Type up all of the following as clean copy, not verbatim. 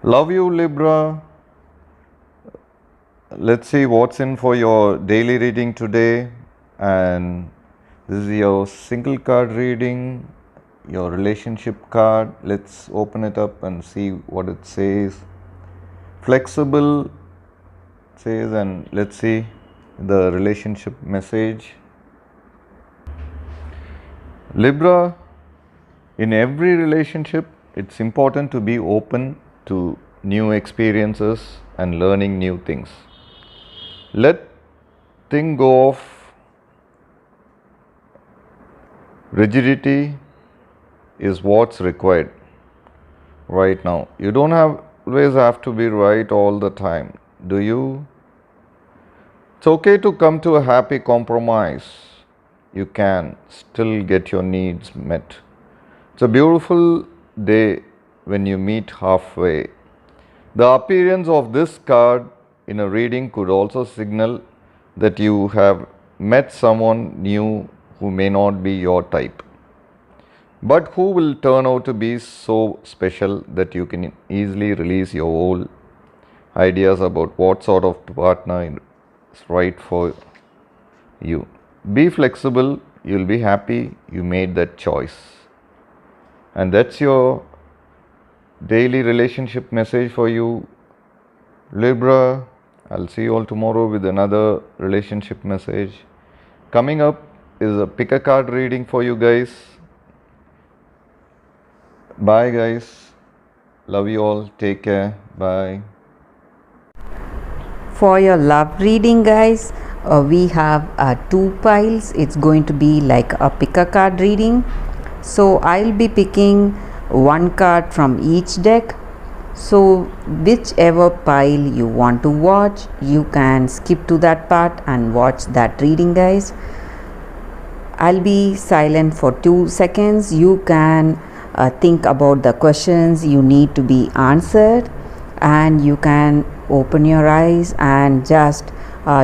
Love you, Libra. Let's see what's in for your daily reading today. And this is your single card reading, your relationship card. Let's open it up and see what it says. Flexible says, and let's see the relationship message. Libra, in every relationship, it's important to be open to new experiences and learning new things. Letting go of rigidity is what's required right now. You don't always have to be right all the time, do you? It's okay to come to a happy compromise. You can still get your needs met. It's a beautiful day when you meet halfway. The appearance of this card in a reading could also signal that you have met someone new who may not be your type, but who will turn out to be so special that you can easily release your old ideas about what sort of partner is right for you. Be flexible, you'll be happy you made that choice. And that's your daily relationship message for you, Libra. I'll see you all tomorrow with another relationship message. Coming up is a pick a card reading for you guys. Bye, guys. Love you all. Take care. Bye. For your love reading, guys, we have two piles. It's going to be like a pick a card reading. So I'll be picking one card from each deck. So whichever pile you want to watch, you can skip to that part and watch that reading, guys. I'll be silent for 2 seconds. You can think about the questions you need to be answered, and you can open your eyes and just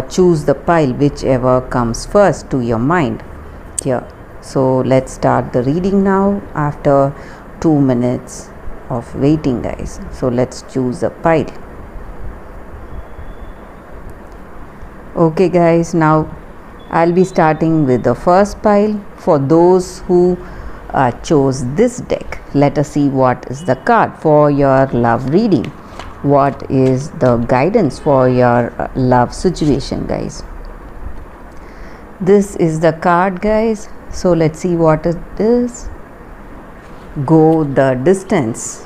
choose the pile whichever comes first to your mind here. So let's start the reading now after 2 minutes of waiting, guys. So let's choose a pile. Okay, guys, now I'll be starting with the first pile. For those who chose this deck, let us see what is the card for your love reading. What is the guidance for your love situation, guys? This is the card, guys. So let's see what it is. Go the distance.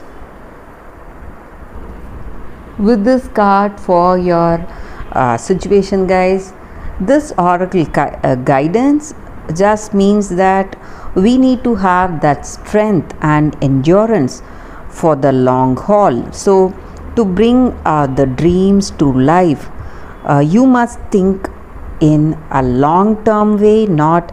With this card for your situation, guys, this oracle guidance just means that we need to have that strength and endurance for the long haul. So to bring the dreams to life, you must think in a long term way, not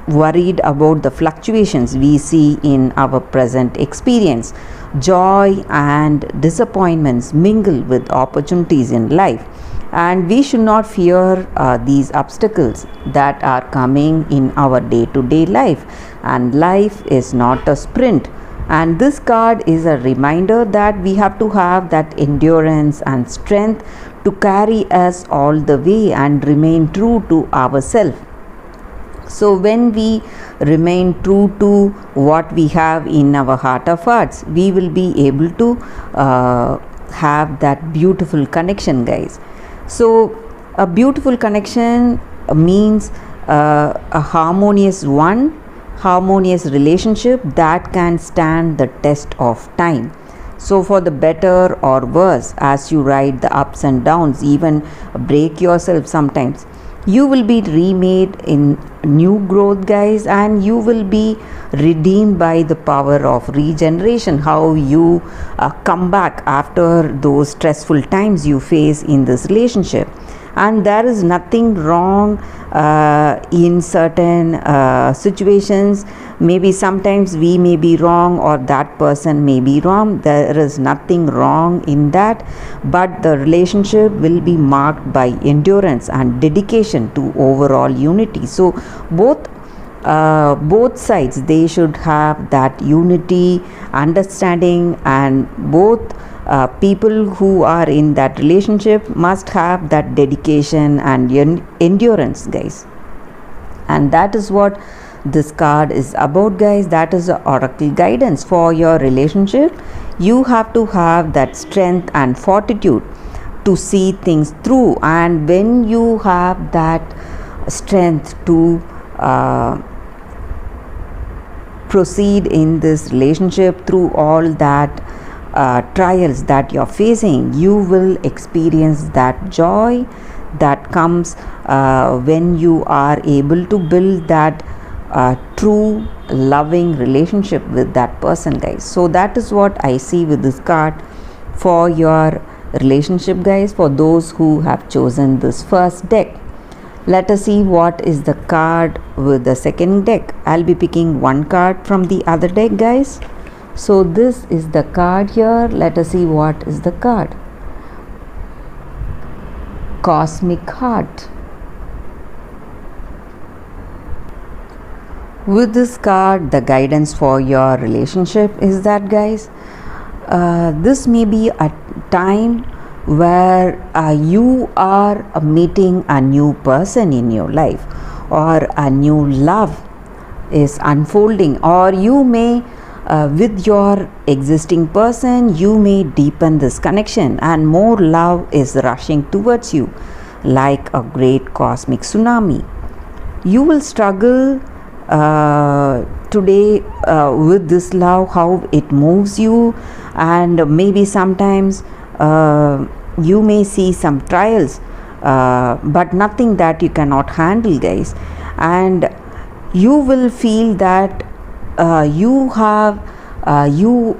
worried about the fluctuations we see in our present experience. Joy and disappointments mingle with opportunities in life, and we should not fear these obstacles that are coming in our day-to-day life. And life is not a sprint, and this card is a reminder that we have to have that endurance and strength to carry us all the way and remain true to ourselves. So when we remain true to what we have in our heart of hearts, we will be able to have that beautiful connection, guys. So a beautiful connection means a harmonious relationship that can stand the test of time. So for the better or worse, as you ride the ups and downs, even break yourself sometimes, you will be remade in new growth, guys, and you will be redeemed by the power of regeneration. How you come back after those stressful times you face in this relationship. And there is nothing wrong in certain situations. Maybe sometimes we may be wrong or that person may be wrong. There is nothing wrong in that, but the relationship will be marked by endurance and dedication to overall unity. So both both sides, they should have that unity, understanding, and both people who are in that relationship must have that dedication and endurance, guys. And that is what this card is about, guys. That is the oracle guidance for your relationship. You have to have that strength and fortitude to see things through, and when you have that strength to proceed in this relationship through all that trials that you're facing, you will experience that joy that comes when you are able to build that true loving relationship with that person, guys. So that is what I see with this card for your relationship, guys, for those who have chosen this first deck. Let us see what is the card with the second deck. I'll be picking one card from the other deck, guys. So this is the card here. Let us see what is the card. Cosmic Heart. With this card, the guidance for your relationship is that, guys, this may be a time where you are meeting a new person in your life, or a new love is unfolding, or you may with your existing person, you may deepen this connection and more love is rushing towards you like a great cosmic tsunami. You will struggle today with this love, how it moves you, and maybe sometimes you may see some trials, but nothing that you cannot handle, guys. And you will feel that you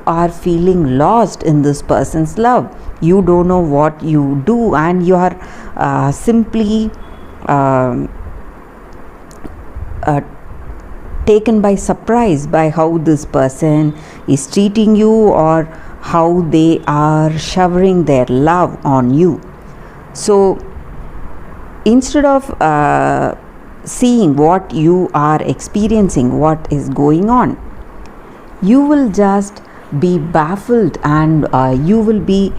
are feeling lost in this person's love. You don't know what you do, and you are simply taken by surprise by how this person is treating you, or how they are showering their love on you. So instead of seeing what you are experiencing, what is going on, you will just be baffled, and you will be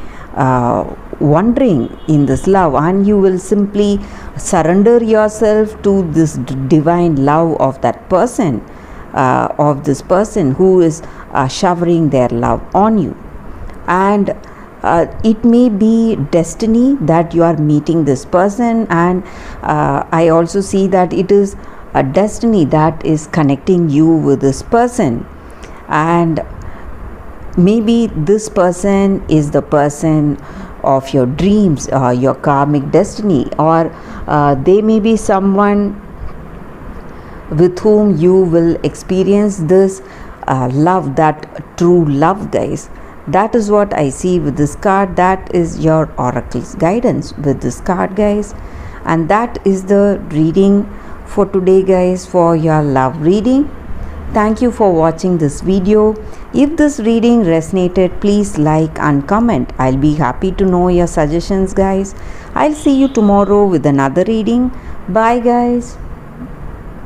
wondering in this love, and you will simply surrender yourself to this divine love of that person, of this person who is showering their love on you. And it may be destiny that you are meeting this person, and I also see that it is a destiny that is connecting you with this person. And maybe this person is the person of your dreams, your karmic destiny, or they may be someone with whom you will experience this love, that true love, guys. That is what I see with this card. That is your oracle's guidance with this card, guys. And that is the reading for today, guys, for your love reading. Thank you for watching this video. If this reading resonated, please like and comment. I'll be happy to know your suggestions, guys. I'll see you tomorrow with another reading. Bye, guys.